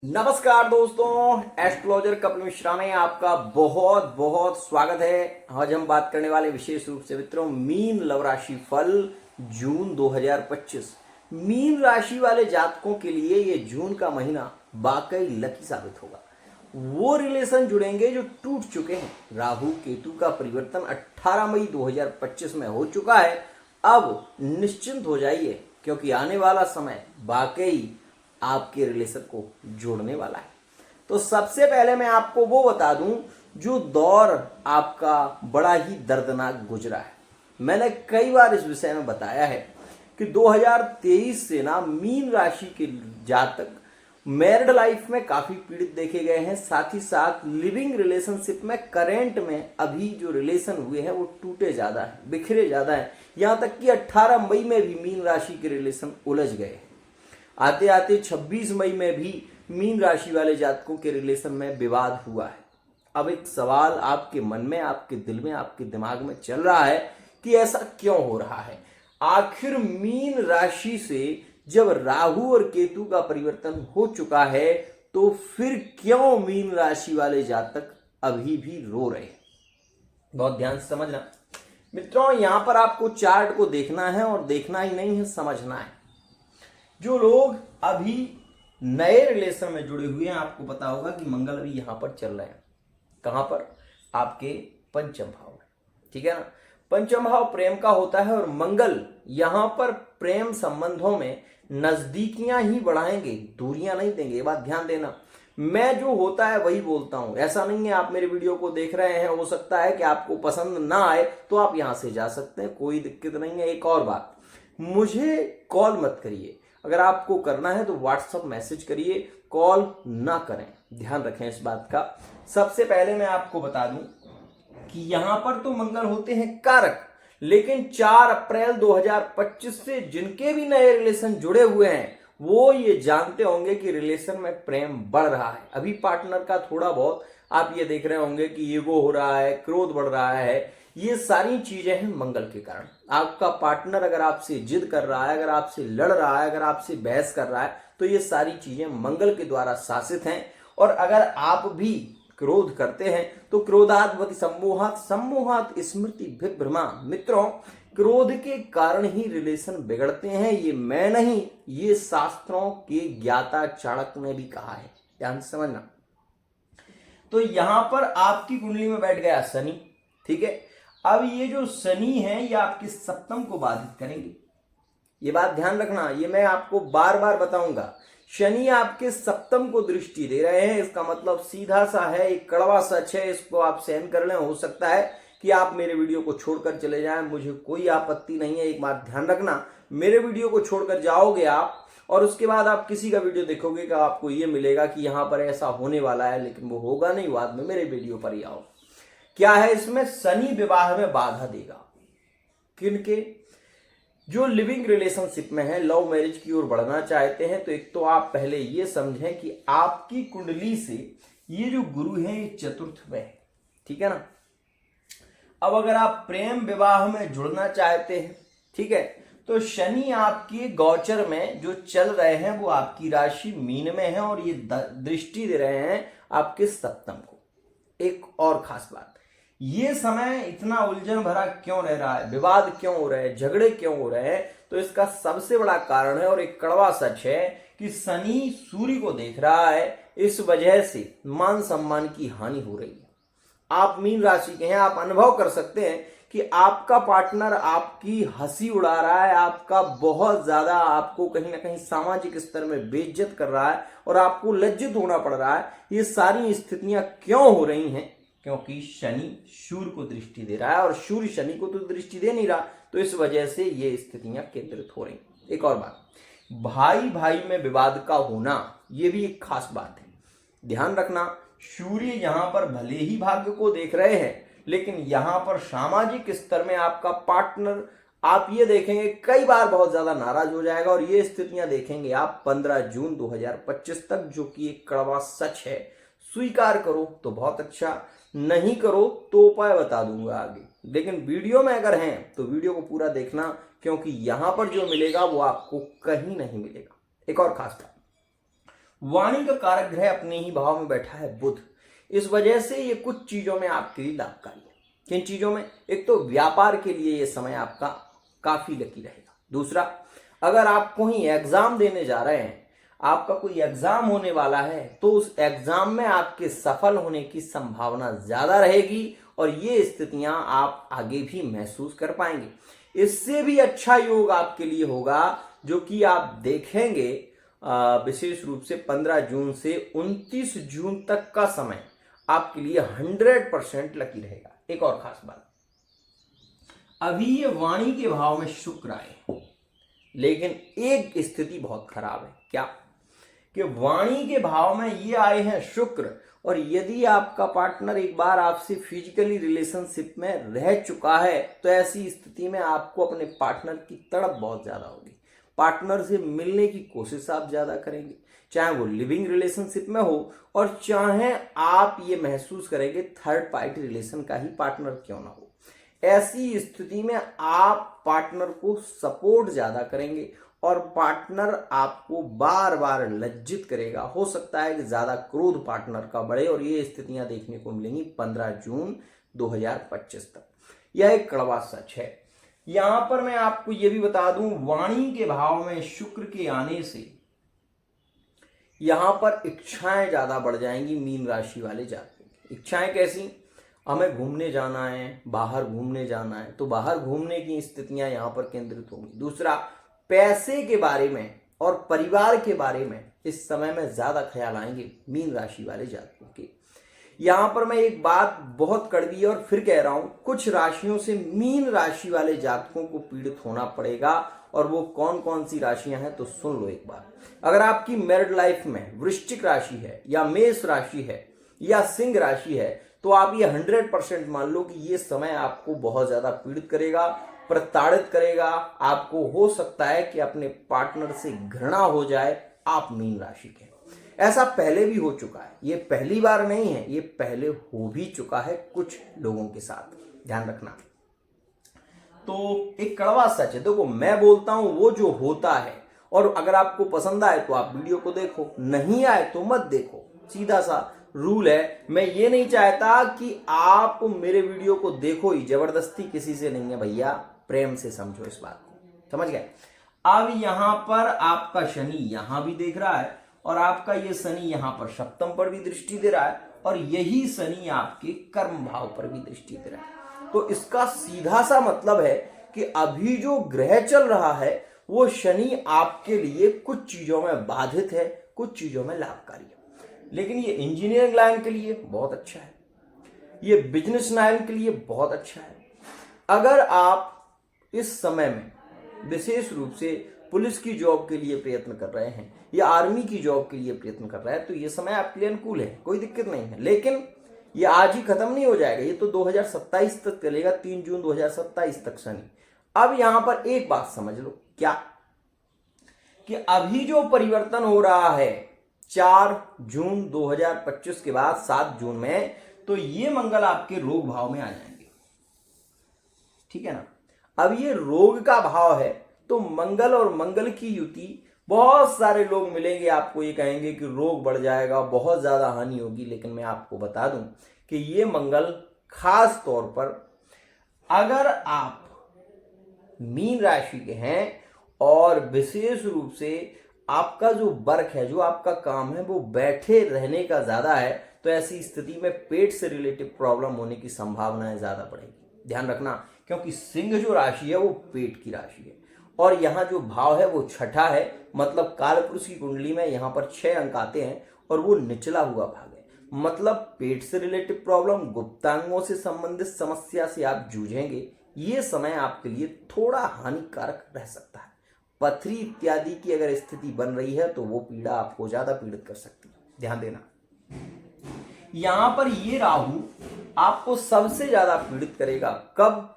नमस्कार दोस्तों, एस्ट्रोलॉजर कपिल मिश्रा में आपका बहुत बहुत स्वागत है। आज हम बात करने वाले विशेष रूप से मित्रों मीन लव राशि फल जून 2025। मीन राशि वाले जातकों के लिए ये जून का महीना वाकई लकी साबित होगा। वो रिलेशन जुड़ेंगे जो टूट चुके हैं। राहु केतु का परिवर्तन 18 मई 2025 में हो चुका है। अब निश्चिंत हो जाइए क्योंकि आने वाला समय वाकई आपके रिलेशन को जोड़ने वाला है। तो सबसे पहले मैं आपको वो बता दूं जो दौर आपका बड़ा ही दर्दनाक गुजरा है। मैंने कई बार इस विषय में बताया है कि 2023 से ना मीन राशि के जातक मैरिड लाइफ में काफी पीड़ित देखे गए हैं। साथ ही साथ लिविंग रिलेशनशिप में करेंट में अभी जो रिलेशन हुए हैं वो टूटे ज्यादा है, बिखरे ज्यादा है। यहां तक कि 18 मई में भी मीन राशि के रिलेशन उलझ गए हैं। आते आते 26 मई में भी मीन राशि वाले जातकों के रिलेशन में विवाद हुआ है। अब एक सवाल आपके मन में, आपके दिल में, आपके दिमाग में चल रहा है कि ऐसा क्यों हो रहा है। आखिर मीन राशि से जब राहु और केतु का परिवर्तन हो चुका है तो फिर क्यों मीन राशि वाले जातक अभी भी रो रहे हैं। बहुत ध्यान से समझना मित्रों, यहां पर आपको चार्ट को देखना है और देखना ही नहीं है, समझना है। जो लोग अभी नए रिलेशन में जुड़े हुए हैं, आपको पता होगा कि मंगल अभी यहां पर चल रहे हैं। कहां पर? आपके पंचम भाव में, ठीक है ना। पंचम भाव प्रेम का होता है और मंगल यहां पर प्रेम संबंधों में नजदीकियां ही बढ़ाएंगे, दूरियां नहीं देंगे। ये बात ध्यान देना। मैं जो होता है वही बोलता हूं, ऐसा नहीं है। आप मेरे वीडियो को देख रहे हैं, हो सकता है कि आपको पसंद ना आए तो आप यहां से जा सकते हैं, कोई दिक्कत नहीं है। एक और बात, मुझे कॉल मत करिए। अगर आपको करना है तो व्हाट्सएप मैसेज करिए, कॉल ना करें। ध्यान रखें इस बात का। सबसे पहले मैं आपको बता दूं कि यहां पर तो मंगल होते हैं कारक, लेकिन 4 अप्रैल 2025 से जिनके भी नए रिलेशन जुड़े हुए हैं वो ये जानते होंगे कि रिलेशन में प्रेम बढ़ रहा है। अभी पार्टनर का थोड़ा बहुत आप ये देख रहे होंगे कि ईगो हो रहा है, क्रोध बढ़ रहा है। ये सारी चीजें हैं मंगल के कारण। आपका पार्टनर अगर आपसे जिद कर रहा है, अगर आपसे लड़ रहा है, अगर आपसे बहस कर रहा है, तो ये सारी चीजें मंगल के द्वारा शासित हैं। और अगर आप भी क्रोध करते हैं तो क्रोधाद्वति सम्मोहात, सम्मोहात स्मृति विभ्रमा। मित्रों, क्रोध के कारण ही रिलेशन बिगड़ते हैं। ये मैं नहीं, ये शास्त्रों के ज्ञाता चाणक्य ने भी कहा है। ध्यान से समझना। तो यहां पर आपकी कुंडली में बैठ गया शनि, ठीक है। अब ये जो शनि है ये आपके सप्तम को बाधित करेंगे। ये बात ध्यान रखना, ये मैं आपको बार बार बताऊंगा। शनि आपके सप्तम को दृष्टि दे रहे हैं। इसका मतलब सीधा सा है, एक कड़वा सच है, इसको आप सहन कर लें। हो सकता है कि आप मेरे वीडियो को छोड़कर चले जाएं, मुझे कोई आपत्ति नहीं है। एक बात ध्यान रखना, मेरे वीडियो को छोड़कर जाओगे आप और उसके बाद आप किसी का वीडियो देखोगे कि आपको ये मिलेगा कि यहां पर ऐसा होने वाला है, लेकिन वो होगा नहीं। बाद में मेरे वीडियो पर ही आओ। क्या है इसमें? शनि विवाह में बाधा देगा। किनके? जो लिविंग रिलेशनशिप में है, लव मैरिज की ओर बढ़ना चाहते हैं। तो एक तो आप पहले ये समझें कि आपकी कुंडली से ये जो गुरु है ये चतुर्थ में है, ठीक है ना। अब अगर आप प्रेम विवाह में जुड़ना चाहते हैं, ठीक है, तो शनि आपके गोचर में जो चल रहे हैं वो आपकी राशि मीन में है और ये दृष्टि दे रहे हैं आपके सप्तम को। एक और खास बात, ये समय इतना उलझन भरा क्यों रह रहा है, विवाद क्यों हो रहे हैं, झगड़े क्यों हो रहे हैं, तो इसका सबसे बड़ा कारण है और एक कड़वा सच है कि शनि सूर्य को देख रहा है। इस वजह से मान सम्मान की हानि हो रही है। आप मीन राशि के हैं, आप अनुभव कर सकते हैं कि आपका पार्टनर आपकी हंसी उड़ा रहा है, आपका बहुत ज्यादा आपको कहीं ना कहीं सामाजिक स्तर में बेइज्जत कर रहा है और आपको लज्जित होना पड़ रहा है। ये सारी स्थितियां क्यों हो रही हैं? क्योंकि शनि सूर्य को दृष्टि दे रहा है और सूर्य शनि को तो दृष्टि दे नहीं रहा, तो इस वजह से ये स्थितियां केंद्रित हो रही। एक और बात, भाई भाई में विवाद का होना, ये भी एक खास बात है। ध्यान रखना, सूर्य यहां पर भले ही भाग्य को देख रहे हैं, लेकिन यहां पर सामाजिक स्तर में आपका पार्टनर, आप ये देखेंगे कई बार बहुत ज्यादा नाराज हो जाएगा। और ये स्थितियां देखेंगे आप 15 जून 2025 तक, जो कि एक कड़वा सच है। स्वीकार करो तो बहुत अच्छा, नहीं करो तो उपाय बता दूंगा आगे। लेकिन वीडियो में अगर हैं तो वीडियो को पूरा देखना, क्योंकि यहां पर जो मिलेगा वो आपको कहीं नहीं मिलेगा। एक और खास बात, वाणी का कारक ग्रह अपने ही भाव में बैठा है बुध। इस वजह से ये कुछ चीजों में आपके लिए लाभकारी है। किन चीजों में? एक तो व्यापार के लिए ये समय आपका काफी लकी रहेगा। दूसरा, अगर आप कोई एग्जाम देने जा रहे हैं, आपका कोई एग्जाम होने वाला है, तो उस एग्जाम में आपके सफल होने की संभावना ज्यादा रहेगी और ये स्थितियां आप आगे भी महसूस कर पाएंगे। इससे भी अच्छा योग आपके लिए होगा, जो कि आप देखेंगे विशेष रूप से 15 जून से 29 जून तक का समय आपके लिए 100% लकी रहेगा। एक और खास बात, अभी ये वाणी के भाव में शुक्र आए, लेकिन एक स्थिति बहुत खराब है। क्या? कि वाणी के भाव में ये आए हैं शुक्र, और यदि आपका पार्टनर एक बार आपसे फिजिकली रिलेशनशिप में रह चुका है, तो ऐसी स्थिति में आपको अपने पार्टनर की तड़प बहुत ज्यादा होगी। पार्टनर से मिलने की कोशिश आप ज्यादा करेंगे, चाहे वो लिविंग रिलेशनशिप में हो और चाहे आप ये महसूस करेंगे थर्ड पार्टी रिलेशन का ही पार्टनर क्यों ना हो। ऐसी स्थिति में आप पार्टनर को सपोर्ट ज्यादा करेंगे और पार्टनर आपको बार बार लज्जित करेगा। हो सकता है कि ज्यादा क्रोध पार्टनर का बढ़े, और ये स्थितियां देखने को मिलेंगी 15 जून 2025 तक। यह एक कड़वा सच है। यहां पर मैं आपको यह भी बता दूं, वाणी के भाव में शुक्र के आने से यहां पर इच्छाएं ज्यादा बढ़ जाएंगी मीन राशि वाले जातकों की। इच्छाएं कैसी? हमें घूमने जाना है, बाहर घूमने जाना है, तो बाहर घूमने की स्थितियां यहां पर केंद्रित होंगी। दूसरा, पैसे के बारे में और परिवार के बारे में इस समय में ज्यादा ख्याल आएंगे मीन राशि वाले जातकों के। यहां पर मैं एक बात बहुत कड़वी और फिर कह रहा हूं, कुछ राशियों से मीन राशि वाले जातकों को पीड़ित होना पड़ेगा, और वो कौन कौन सी राशियां हैं तो सुन लो एक बार। अगर आपकी मैरिड लाइफ में वृश्चिक राशि है या मेष राशि है या सिंह राशि है, तो आप ये 100% मान लो कि ये समय आपको बहुत ज्यादा पीड़ित करेगा, प्रताड़ित करेगा। आपको हो सकता है कि अपने पार्टनर से घृणा हो जाए आप मीन राशि के। ऐसा पहले भी हो चुका है, ये पहली बार नहीं है, ये पहले हो भी चुका है कुछ लोगों के साथ, ध्यान रखना। तो एक कड़वा सच है, देखो मैं बोलता हूं वो जो होता है, और अगर आपको पसंद आए तो आप वीडियो को देखो, नहीं आए तो मत देखो। सीधा सा रूल है। मैं ये नहीं चाहता कि आप मेरे वीडियो को देखो ही, जबरदस्ती किसी से नहीं है भैया, प्रेम से समझो इस बात को, समझ गए। अब यहां पर आपका शनि यहां भी देख रहा है, और आपका ये शनि यहां पर सप्तम पर भी दृष्टि दे रहा है, और यही शनि आपके कर्म भाव पर भी दृष्टि दे रहा है। तो इसका सीधा सा मतलब है कि अभी जो ग्रह चल रहा है वो शनि आपके लिए कुछ चीजों में बाधित है, कुछ चीजों में लाभकारी है। लेकिन ये इंजीनियरिंग लाइन के लिए बहुत अच्छा है, ये बिजनेस लाइन के लिए बहुत अच्छा है। अगर आप इस समय में विशेष रूप से पुलिस की जॉब के लिए प्रयत्न कर रहे हैं या आर्मी की जॉब के लिए प्रयत्न कर रहे हैं, तो ये समय आपके लिए अनुकूल है, कोई दिक्कत नहीं है। लेकिन ये आज ही खत्म नहीं हो जाएगा, ये तो 2027 तक चलेगा, 3 जून 2027 तक शनि। अब यहां पर एक बात समझ लो, क्या कि अभी जो परिवर्तन हो रहा है 4 जून 2025 के बाद 7 जून में, तो ये मंगल आपके रोग भाव में आ जाएंगे, ठीक है ना। अब ये रोग का भाव है, तो मंगल और मंगल की युति, बहुत सारे लोग मिलेंगे आपको ये कहेंगे कि रोग बढ़ जाएगा, बहुत ज्यादा हानि होगी। लेकिन मैं आपको बता दूं कि ये मंगल खास तौर पर अगर आप मीन राशि के हैं और विशेष रूप से आपका जो वर्क है, जो आपका काम है, वो बैठे रहने का ज्यादा है, तो ऐसी स्थिति में पेट से रिलेटेड प्रॉब्लम होने की संभावनाएं ज्यादा बढ़ेगी। ध्यान रखना, क्योंकि सिंह जो राशि है वो पेट की राशि है, और यहाँ जो भाव है वो छठा है, मतलब कालपुरुष की कुंडली में यहाँ पर 6 अंक आते हैं और वो निचला हुआ भाग है। मतलब पेट से रिलेटेड प्रॉब्लम, गुप्तांगों से संबंधित समस्या से आप जूझेंगे। ये समय आपके लिए थोड़ा हानिकारक रह सकता है। पथरी इत्यादि की अगर स्थिति बन रही है तो वो पीड़ा आपको ज्यादा पीड़ित कर सकती है, ध्यान देना। यहां पर ये राहु आपको सबसे ज्यादा पीड़ित करेगा कब?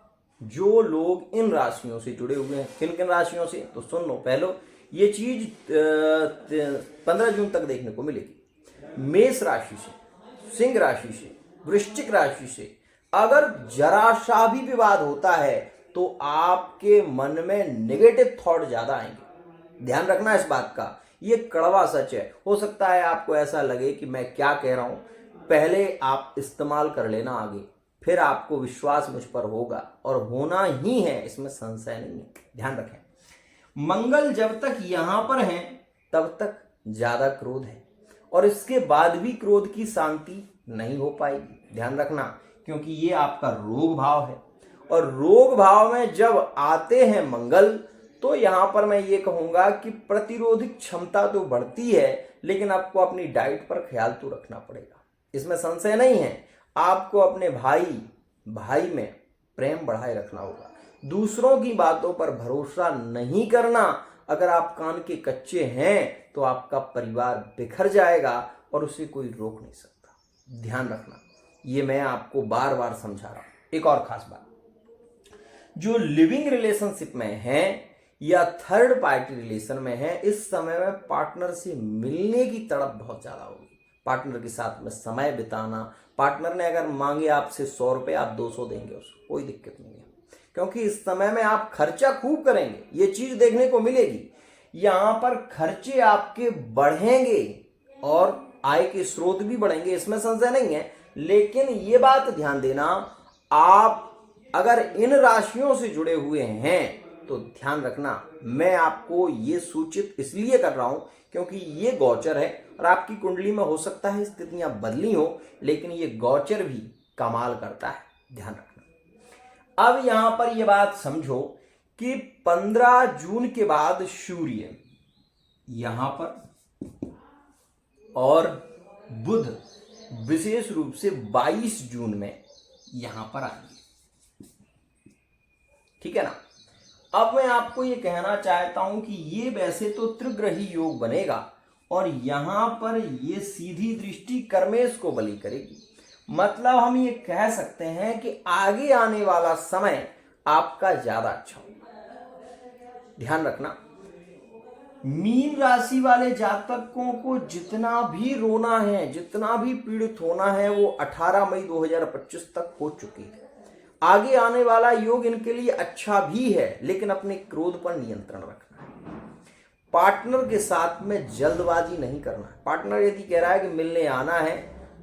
जो लोग इन राशियों से जुड़े हुए हैं। किन किन राशियों से? तो सुन लो, पहले ये चीज 15 जून तक देखने को मिलेगी। मेष राशि से, सिंह राशि से, वृश्चिक राशि से अगर जरा सा भी विवाद होता है तो आपके मन में नेगेटिव थॉट ज्यादा आएंगे। ध्यान रखना इस बात का। ये कड़वा सच है। हो सकता है आपको ऐसा लगे कि मैं क्या कह रहा हूं, पहले आप इस्तेमाल कर लेना आगे, फिर आपको विश्वास मुझ पर होगा और होना ही है, इसमें संशय नहीं है। ध्यान रखें, मंगल जब तक यहां पर है तब तक ज्यादा क्रोध है और इसके बाद भी क्रोध की शांति नहीं हो पाएगी। ध्यान रखना, क्योंकि ये आपका रोग भाव है और रोग भाव में जब आते हैं मंगल तो यहां पर मैं ये कहूंगा कि प्रतिरोधक क्षमता तो बढ़ती है, लेकिन आपको अपनी डाइट पर ख्याल तो रखना पड़ेगा, इसमें संशय नहीं है। आपको अपने भाई में प्रेम बढ़ाए रखना होगा, दूसरों की बातों पर भरोसा नहीं करना। अगर आप कान के कच्चे हैं तो आपका परिवार बिखर जाएगा और उसे कोई रोक नहीं सकता। ध्यान रखना, ये मैं आपको बार बार समझा रहा हूं। एक और खास बात, जो लिविंग रिलेशनशिप में है या थर्ड पार्टी रिलेशन में है, इस समय में पार्टनर से मिलने की तड़प बहुत ज्यादा होगी। पार्टनर के साथ में समय बिताना, पार्टनर ने अगर मांगे आपसे 100 रुपए, आप 200 देंगे उसको, कोई दिक्कत नहीं है, क्योंकि इस समय में आप खर्चा खूब करेंगे। ये चीज देखने को मिलेगी, यहां पर खर्चे आपके बढ़ेंगे और आय के स्रोत भी बढ़ेंगे, इसमें संशय नहीं है। लेकिन ये बात ध्यान देना, आप अगर इन राशियों से जुड़े हुए हैं तो ध्यान रखना, मैं आपको ये सूचित इसलिए कर रहा हूं क्योंकि ये गोचर है और आपकी कुंडली में हो सकता है स्थितियां बदली हो, लेकिन ये गोचर भी कमाल करता है। ध्यान रखना। अब यहां पर यह बात समझो कि 15 जून के बाद सूर्य यहां पर और बुध विशेष रूप से 22 जून में यहां पर आएंगे, ठीक है ना। अब मैं आपको ये कहना चाहता हूं कि ये वैसे तो त्रिग्रही योग बनेगा और यहां पर ये सीधी दृष्टि कर्मेश को बलि करेगी। मतलब हम ये कह सकते हैं कि आगे आने वाला समय आपका ज्यादा अच्छा होगा। ध्यान रखना, मीन राशि वाले जातकों को जितना भी रोना है, जितना भी पीड़ित होना है, वो 18 मई 2025 तक हो चुकी है। आगे आने वाला योग इनके लिए अच्छा भी है, लेकिन अपने क्रोध पर नियंत्रण रखना है। पार्टनर के साथ में जल्दबाजी नहीं करना है। पार्टनर यदि कह रहा है कि मिलने आना है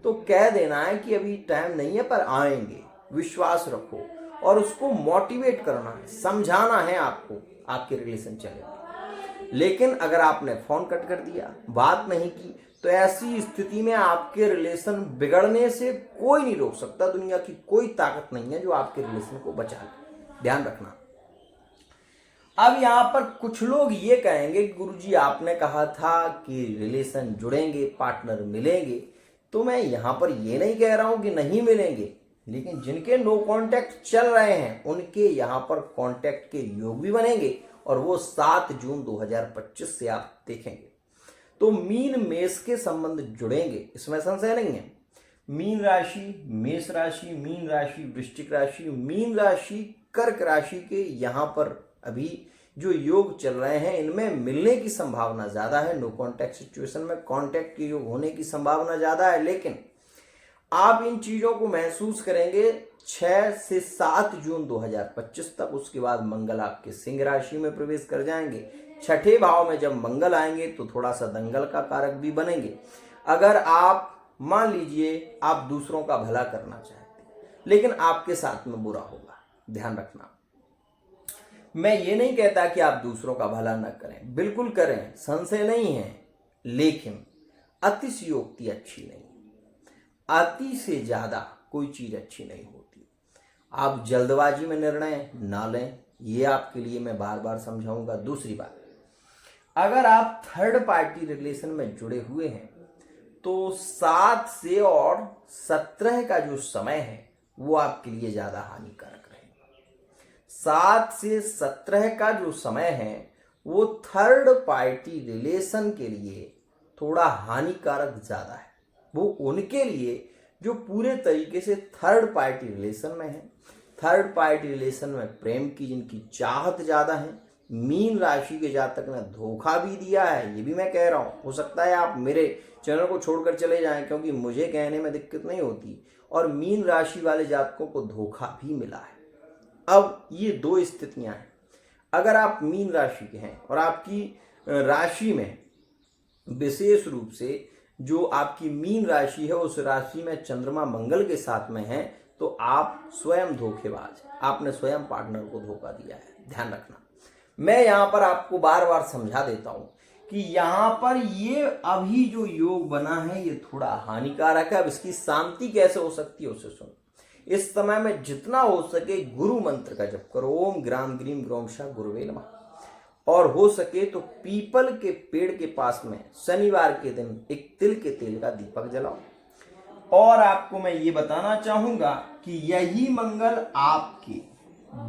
तो कह देना है कि अभी टाइम नहीं है पर आएंगे, विश्वास रखो और उसको मोटिवेट करना है, समझाना है आपको, आपके रिलेशन चलेगी। लेकिन अगर आपने फोन कट कर दिया, बात नहीं की, तो ऐसी स्थिति में आपके रिलेशन बिगड़ने से कोई नहीं रोक सकता। दुनिया की कोई ताकत नहीं है जो आपके रिलेशन को बचा ले। ध्यान रखना। अब यहां पर कुछ लोग ये कहेंगे कि गुरुजी आपने कहा था कि रिलेशन जुड़ेंगे, पार्टनर मिलेंगे, तो मैं यहां पर ये नहीं कह रहा हूं कि नहीं मिलेंगे, लेकिन जिनके नो कांटेक्ट चल रहे हैं उनके यहां पर कांटेक्ट के योग भी बनेंगे और वो 7 जून 2025 से आप देखेंगे। तो मीन मेष के संबंध जुड़ेंगे, इसमें संशय नहीं है। मीन राशि, मेष राशि, मीन राशि, वृश्चिक राशि, मीन राशि, कर्क राशि के यहां पर अभी जो योग चल रहे हैं इनमें मिलने की संभावना ज्यादा है। नो कांटेक्ट सिचुएशन में कांटेक्ट के योग होने की संभावना ज्यादा है, लेकिन आप इन चीजों को महसूस करेंगे 6 से 7 जून 2025 तक। उसके बाद मंगल आपके सिंह राशि में प्रवेश कर जाएंगे। छठे भाव में जब मंगल आएंगे तो थोड़ा सा दंगल का कारक भी बनेंगे। अगर आप मान लीजिए आप दूसरों का भला करना चाहते हैं लेकिन आपके साथ में बुरा होगा, ध्यान रखना। मैं ये नहीं कहता कि आप दूसरों का भला न करें, बिल्कुल करें, संशय नहीं है, लेकिन अतिशयोक्ति अच्छी नहीं। अति से ज्यादा कोई चीज अच्छी नहीं होती। आप जल्दबाजी में निर्णय ना लें, ये आपके लिए मैं बार बार समझाऊंगा। दूसरी बात, अगर आप थर्ड पार्टी रिलेशन में जुड़े हुए हैं तो 7 से और 17 का जो समय है वो आपके लिए ज्यादा हानिकारक रहेगा। 7 से 17 का जो समय है वो थर्ड पार्टी रिलेशन के लिए थोड़ा हानिकारक ज्यादा है। वो उनके लिए जो पूरे तरीके से थर्ड पार्टी रिलेशन में है, थर्ड पार्टी रिलेशन में प्रेम की जिनकी चाहत ज्यादा है। मीन राशि के जातक ने धोखा भी दिया है, ये भी मैं कह रहा हूं। हो सकता है आप मेरे चैनल को छोड़कर चले जाएं क्योंकि मुझे कहने में दिक्कत नहीं होती, और मीन राशि वाले जातकों को धोखा भी मिला है। अब ये दो स्थितियां हैं। अगर आप मीन राशि के हैं और आपकी राशि में विशेष रूप से जो आपकी मीन राशि है उस राशि में चंद्रमा मंगल के साथ में है, तो आप स्वयं धोखेबाज, आपने स्वयं पार्टनर को धोखा दिया है, ध्यान रखना। मैं यहां पर आपको बार बार समझा देता हूं कि यहां पर ये अभी जो योग बना है ये थोड़ा हानिकारक है। अब इसकी शांति कैसे हो सकती है उसे सुनो। इस समय में जितना हो सके गुरु मंत्र का जप करो, ओम ग्राम ग्रीम ग्रोम शाह गुरुवे नमः। और हो सके तो पीपल के पेड़ के पास में शनिवार के दिन एक तिल के तेल का दीपक जलाओ। और आपको मैं ये बताना चाहूंगा कि यही मंगल आपके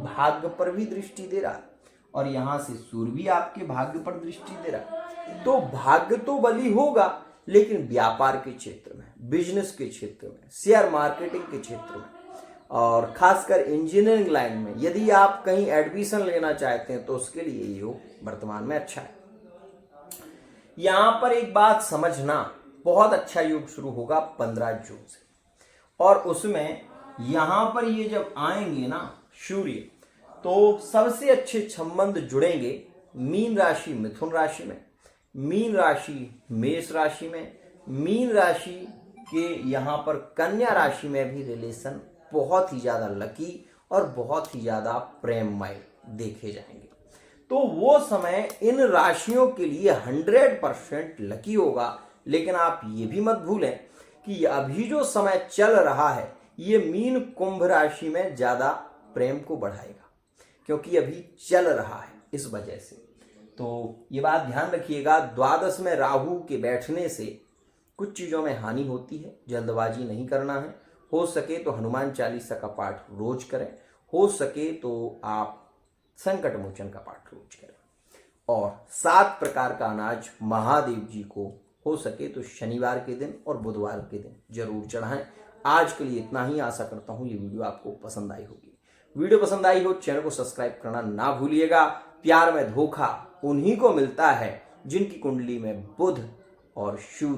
भाग्य पर भी दृष्टि दे रहा है और यहां से सूर्य भी आपके भाग्य पर दृष्टि दे रहा है। तो भाग्य तो बली होगा, लेकिन व्यापार के क्षेत्र में, बिजनेस के क्षेत्र में, शेयर मार्केटिंग के क्षेत्र में और खासकर इंजीनियरिंग लाइन में यदि आप कहीं एडमिशन लेना चाहते हैं तो उसके लिए ये योग वर्तमान में अच्छा है। यहां पर एक बात समझना, बहुत अच्छा योग शुरू होगा 15 जून से और उसमें यहां पर ये जब आएंगे ना सूर्य, तो सबसे अच्छे संबंध जुड़ेंगे मीन राशि मिथुन राशि में, मीन राशि मेष राशि में, मीन राशि के यहां पर कन्या राशि में भी रिलेशन बहुत ही ज्यादा लकी और बहुत ही ज्यादा प्रेममय देखे जाएंगे। तो वो समय इन राशियों के लिए 100% लकी होगा। लेकिन आप ये भी मत भूलें कि अभी जो समय चल रहा है ये मीन कुंभ राशि में ज्यादा प्रेम को बढ़ाएगा, क्योंकि अभी चल रहा है इस वजह से। तो ये बात ध्यान रखिएगा, द्वादश में राहु के बैठने से कुछ चीजों में हानि होती है, जल्दबाजी नहीं करना है। हो सके तो हनुमान चालीसा का पाठ रोज करें, हो सके तो आप संकट मोचन का पाठ रोज करें और 7 प्रकार का अनाज महादेव जी को हो सके तो शनिवार के दिन और बुधवार के दिन जरूर चढ़ाएं। आज के लिए इतना ही, आशा करता हूं ये वीडियो आपको पसंद आई होगी। वीडियो पसंद आई हो चैनल को सब्सक्राइब करना ना भूलिएगा। प्यार में धोखा उन्हीं को मिलता है जिनकी कुंडली में बुध और सूर्य